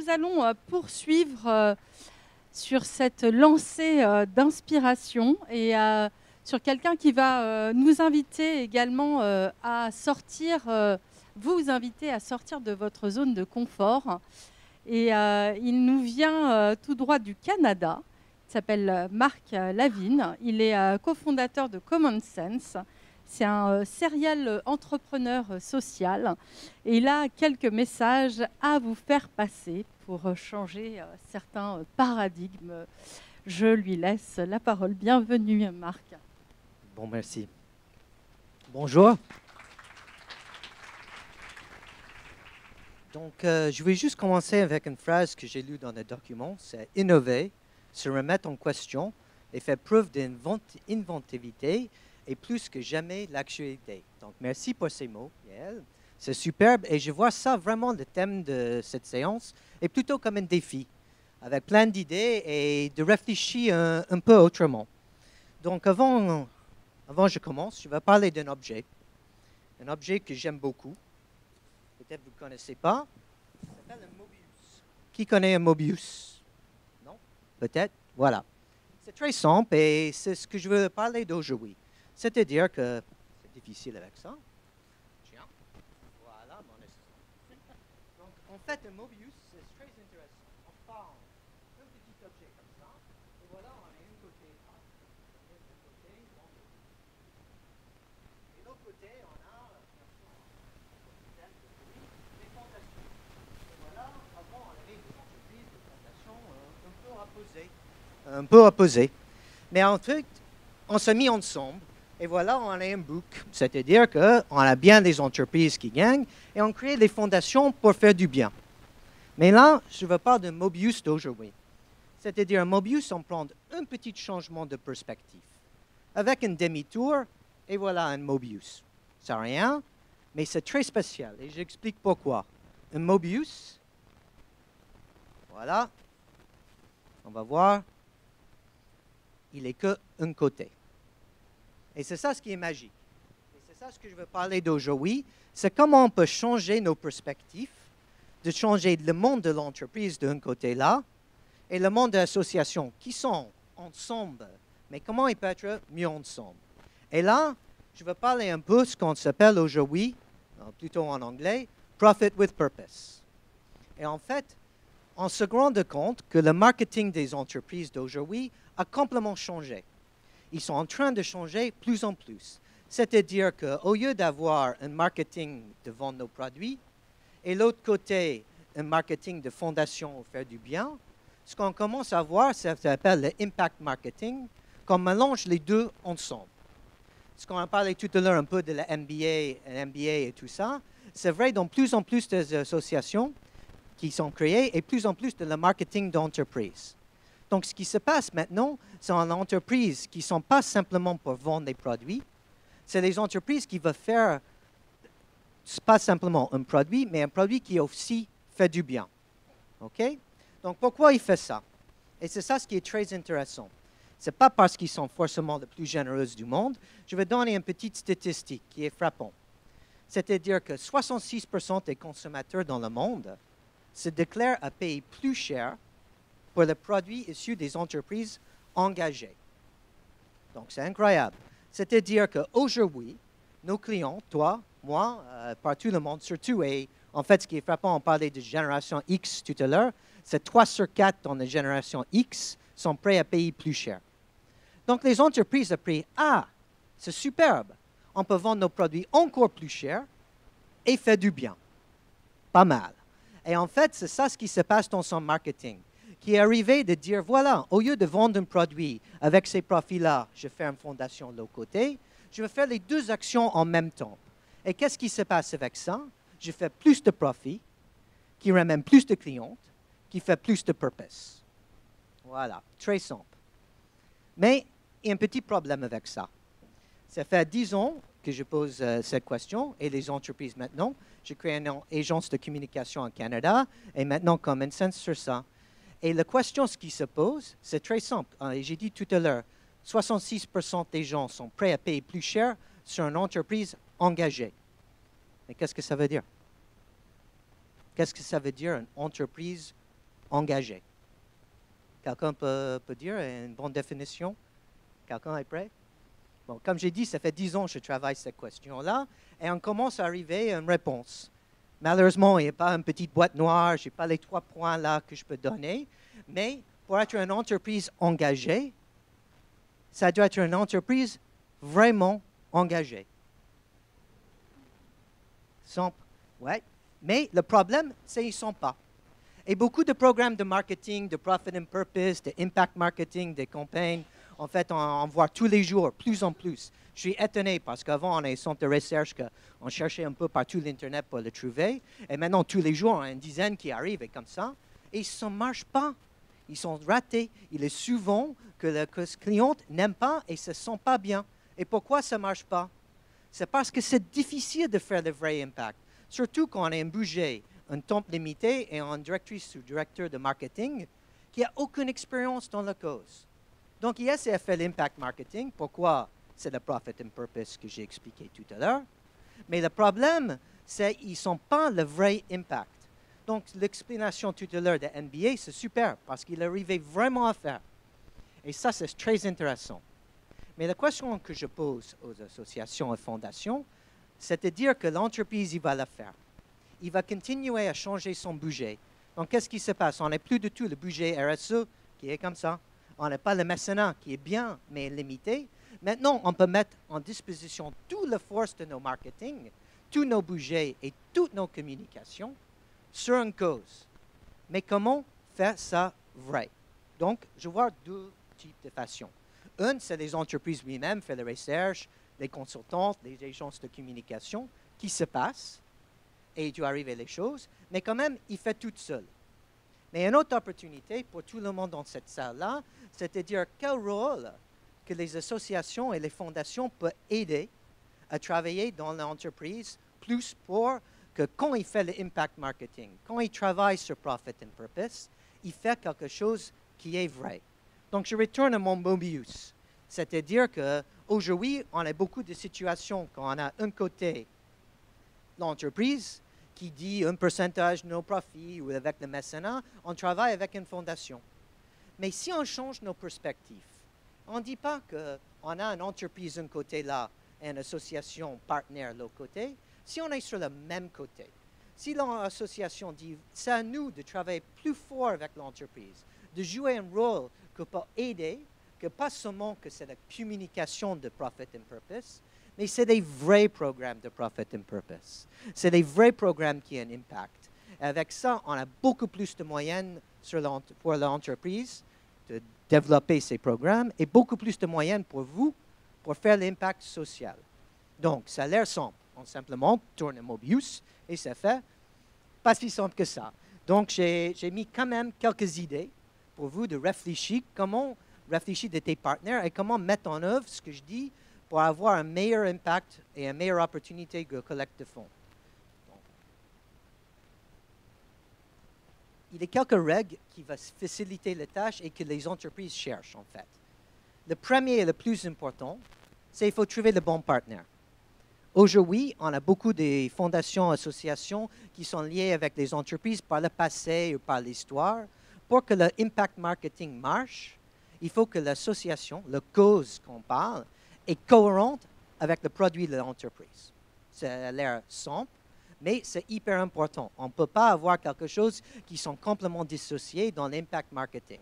Nous allons poursuivre sur cette lancée d'inspiration et sur quelqu'un qui va nous inviter également à sortir, vous inviter à sortir de votre zone de confort. Et il nous vient tout droit du Canada. Il s'appelle Marc Lavigne. Il est cofondateur de Common Sense. C'est un serial entrepreneur social et il a quelques messages à vous faire passer pour changer certains paradigmes. Je lui laisse la parole. Bienvenue, Marc. Bon, merci. Bonjour. Donc, je vais juste commencer avec une phrase que j'ai lue dans le document. C'est « Innover, se remettre en question et faire preuve d'inventivité et plus que jamais l'actualité. » Donc, merci pour ces mots, Yael. C'est superbe et je vois ça vraiment, le thème de cette séance est plutôt comme un défi, avec plein d'idées et de réfléchir un peu autrement. Donc, avant que je commence, je vais parler d'un objet que j'aime beaucoup. Peut-être vous ne connaissez pas. Ça s'appelle un Mobius. Qui connaît un Mobius? Non? Peut-être? Voilà. C'est très simple et c'est ce que je veux parler d'aujourd'hui. C'est-à-dire que c'est difficile avec ça. Tiens. Voilà, mon assistant. Donc, en fait, un Mobius, c'est très intéressant. On prend un petit objet comme ça, et voilà, on a un côté A, et un côté B. Et l'autre côté, on a des fondations. Et voilà, avant, on avait des entreprises, des fondations un peu opposées. Mais en fait, on s'est mis ensemble. Et voilà, on a un bouc, c'est-à-dire qu'on a bien des entreprises qui gagnent et on crée des fondations pour faire du bien. Mais là, je veux parler de Mobius d'aujourd'hui. C'est-à-dire, un Mobius, on prend un petit changement de perspective. Avec un demi-tour, et voilà un Mobius. C'est rien, mais c'est très spécial et j'explique pourquoi. Un Mobius, voilà, on va voir, il n'est qu'un côté. Et c'est ça ce qui est magique. Et c'est ça ce que je veux parler d'aujourd'hui. C'est comment on peut changer nos perspectives, de changer le monde de l'entreprise d'un côté là, et le monde de l'association, qui sont ensemble, mais comment ils peuvent être mieux ensemble. Et là, je veux parler un peu de ce qu'on s'appelle aujourd'hui, plutôt en anglais, Profit with Purpose. Et en fait, on se rend compte que le marketing des entreprises d'aujourd'hui a complètement changé. Ils sont en train de changer plus en plus. C'est-à-dire qu'au lieu d'avoir un marketing de vendre nos produits, et l'autre côté, un marketing de fondation faire du bien, ce qu'on commence à voir, ça s'appelle le impact marketing, qu'on mélange les deux ensemble. Ce qu'on a parlé tout à l'heure un peu de la MBA et tout ça, c'est vrai dans plus en plus d'associations qui sont créées et plus en plus de le marketing d'entreprise. Donc, ce qui se passe maintenant, c'est en entreprises qui ne sont pas simplement pour vendre des produits, c'est les entreprises qui veulent faire, pas simplement un produit, mais un produit qui aussi fait du bien. OK? Donc, pourquoi ils font ça? Et c'est ça ce qui est très intéressant. Ce n'est pas parce qu'ils sont forcément les plus généreux du monde. Je vais donner une petite statistique qui est frappante. C'est-à-dire que 66% des consommateurs dans le monde se déclarent à payer plus cher pour les produits issus des entreprises engagées. Donc, c'est incroyable. C'est-à-dire qu'aujourd'hui, nos clients, toi, moi, partout le monde, surtout, et en fait, ce qui est frappant, on parlait de génération X tout à l'heure, c'est 3 sur 4 dans la génération X sont prêts à payer plus cher. Donc, les entreprises apprennent, ah, c'est superbe, on peut vendre nos produits encore plus cher et faire du bien. Pas mal. Et en fait, c'est ça ce qui se passe dans son marketing, qui est arrivé de dire, voilà, au lieu de vendre un produit avec ces profits-là, je fais une fondation de l'autre côté, je vais faire les deux actions en même temps. Et qu'est-ce qui se passe avec ça? Je fais plus de profits, qui ramène plus de clients, qui fait plus de purpose. Voilà, très simple. Mais il y a un petit problème avec ça. Ça fait 10 ans que je pose cette question, et les entreprises maintenant, j'ai créé une agence de communication au Canada, et maintenant Common Sense sur ça. Et la question ce qui se pose, c'est très simple. J'ai dit tout à l'heure, 66% des gens sont prêts à payer plus cher sur une entreprise engagée. Mais qu'est-ce que ça veut dire? Qu'est-ce que ça veut dire une entreprise engagé. Quelqu'un peut dire une bonne définition? Quelqu'un est prêt? Bon, comme j'ai dit, ça fait 10 ans que je travaille cette question-là, et on commence à arriver à une réponse. Malheureusement, il n'y a pas une petite boîte noire, je n'ai pas les 3 points là que je peux donner, mais pour être une entreprise engagée, ça doit être une entreprise vraiment engagée. Ouais. Mais le problème, c'est qu'ils ne sont pas. Et beaucoup de programmes de marketing, de profit and purpose, de impact marketing, des campagnes, en fait, on voit tous les jours, plus en plus. Je suis étonné parce qu'avant, on a un centre de recherche qu'on cherchait un peu partout l'Internet pour le trouver. Et maintenant, tous les jours, on a une dizaine qui arrivent et comme ça. Et ça ne marche pas. Ils sont ratés. Il est souvent que le client n'aime pas et ne se sent pas bien. Et pourquoi ça ne marche pas? C'est parce que c'est difficile de faire le vrai impact. Surtout quand on a un budget, un temps limité et un directrice ou directeur de marketing qui n'a aucune expérience dans la cause. Donc, il essaie de faire l'impact marketing. Pourquoi? C'est le profit and purpose que j'ai expliqué tout à l'heure. Mais le problème, c'est qu'ils ne sont pas le vrai impact. Donc, l'explication tout à l'heure de MBA, c'est super parce qu'il arrivait vraiment à faire. Et ça, c'est très intéressant. Mais la question que je pose aux associations et fondations, c'est de dire que l'entreprise, il va le faire. Il va continuer à changer son budget. Donc, qu'est-ce qui se passe? On n'a plus du tout le budget RSE qui est comme ça. On n'a pas le mécénat qui est bien, mais limité. Maintenant, on peut mettre en disposition toute la force de nos marketing, tous nos budgets et toutes nos communications sur une cause. Mais comment faire ça vrai? Donc, je vois 2 types de façons. Une, c'est les entreprises elles-mêmes, faire la recherche, les consultantes, les agences de communication, qui se passent, et il doit arriver les choses, mais quand même, il fait tout seul. Mais une autre opportunité pour tout le monde dans cette salle-là, c'est de dire quel rôle que les associations et les fondations peuvent aider à travailler dans l'entreprise, plus pour que quand il fait l'impact marketing, quand il travaille sur profit and purpose, il fait quelque chose qui est vrai. Donc, je retourne à mon Mobius. C'est-à-dire qu'aujourd'hui, on a beaucoup de situations quand on a d'un côté l'entreprise qui dit un pourcentage de nos profits ou avec le mécénat, on travaille avec une fondation. Mais si on change nos perspectives, on ne dit pas qu'on a une entreprise d'un côté là et une association partenaire de l'autre côté. Si on est sur le même côté, si l'association dit c'est à nous de travailler plus fort avec l'entreprise, de jouer un rôle que pour aider, que pas seulement que c'est la communication de profit and purpose, mais c'est des vrais programmes de profit and purpose. C'est des vrais programmes qui ont un impact. Avec ça, on a beaucoup plus de moyens pour l'entreprise de développer ces programmes et beaucoup plus de moyens pour vous pour faire l'impact social. Donc, ça a l'air simple. On simplement tourne un Mobius et c'est fait. Pas si simple que ça. Donc, j'ai mis quand même quelques idées pour vous de réfléchir, comment réfléchir de tes partenaires et comment mettre en œuvre ce que je dis pour avoir un meilleur impact et une meilleure opportunité de collecte de fonds. Donc, il y a quelques règles qui vont faciliter la tâche et que les entreprises cherchent, en fait. Le premier et le plus important, c'est qu'il faut trouver le bon partenaire. Aujourd'hui, on a beaucoup de fondations, associations qui sont liées avec les entreprises par le passé ou par l'histoire. Pour que le impact marketing marche, il faut que l'association, la cause qu'on parle, est cohérente avec le produit de l'entreprise. Ça a l'air simple, mais c'est hyper important. On ne peut pas avoir quelque chose qui sont complètement dissociés dans l'impact marketing.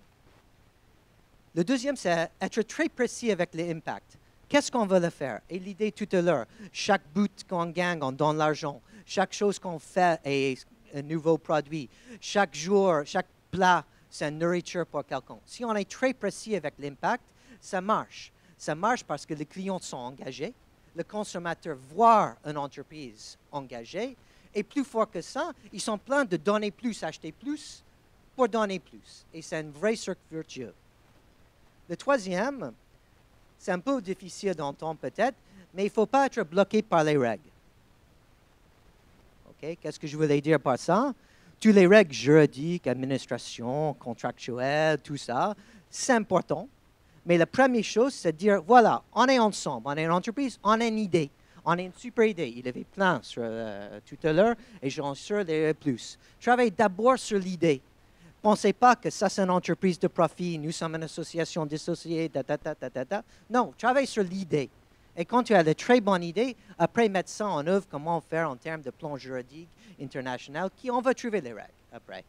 Le deuxième, c'est être très précis avec l'impact. Qu'est-ce qu'on veut le faire? Et l'idée tout à l'heure, chaque but qu'on gagne, on donne l'argent. Chaque chose qu'on fait est un nouveau produit. Chaque jour, chaque plat, c'est une nourriture pour quelqu'un. Si on est très précis avec l'impact, ça marche. Ça marche parce que les clients sont engagés, le consommateur voit une entreprise engagée, et plus fort que ça, ils sont pleins de donner plus, acheter plus, pour donner plus. Et c'est un vrai cercle vertueux. Le troisième, c'est un peu difficile d'entendre peut-être, mais il ne faut pas être bloqué par les règles. OK? Qu'est-ce que je voulais dire par ça? Toutes les règles juridiques, administration, contractuelles, tout ça, c'est important. Mais la première chose, c'est de dire, voilà, on est ensemble, on est une entreprise, on a une idée, on a une super idée. Il y avait plein sur, tout à l'heure et j'en suis sûr qu'il y a plus. Travaille d'abord sur l'idée. Pensez pas que ça, c'est une entreprise de profit, nous sommes une association dissociée, Non, travaille sur l'idée. Et quand tu as de très bonnes idées, après mettre ça en œuvre, comment faire en termes de plan juridique international, on va trouver les règles après.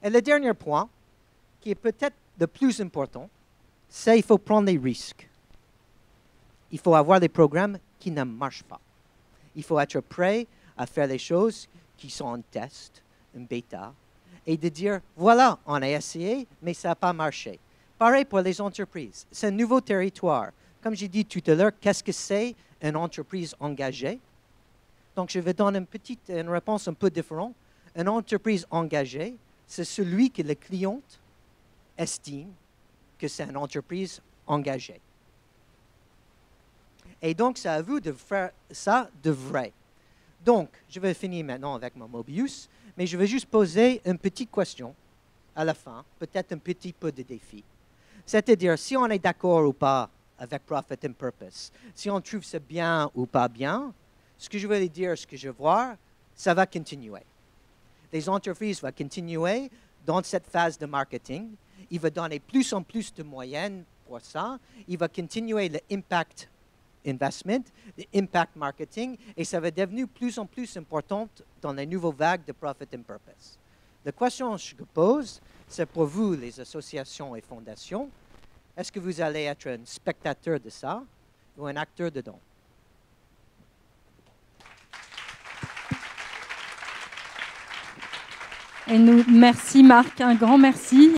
Et le dernier point, qui est peut-être le plus important, c'est qu'il faut prendre des risques. Il faut avoir des programmes qui ne marchent pas. Il faut être prêt à faire les choses qui sont en test, en bêta, et de dire, voilà, on a essayé, mais ça n'a pas marché. Pareil pour les entreprises. C'est un nouveau territoire. Comme j'ai dit tout à l'heure, qu'est-ce que c'est une entreprise engagée? Donc, je vais donner une réponse un peu différente. Une entreprise engagée, c'est celui que le client estime que c'est une entreprise engagée. Et donc, c'est à vous de faire ça de vrai. Donc, je vais finir maintenant avec mon Mobius, mais je vais juste poser une petite question à la fin, peut-être un petit peu de défi. C'est-à-dire, si on est d'accord ou pas avec Profit and Purpose, si on trouve ça bien ou pas bien, ce que je veux dire, ce que je vois, ça va continuer. Les entreprises vont continuer dans cette phase de marketing. Ils vont donner plus en plus de moyens pour ça. Ils vont continuer l'impact investment, l'impact marketing, et ça va devenir plus en plus important dans les nouvelles vagues de Profit and Purpose. La question que je pose, c'est pour vous, les associations et fondations, est-ce que vous allez être un spectateur de ça ou un acteur dedans? Et nous, merci Marc, un grand merci.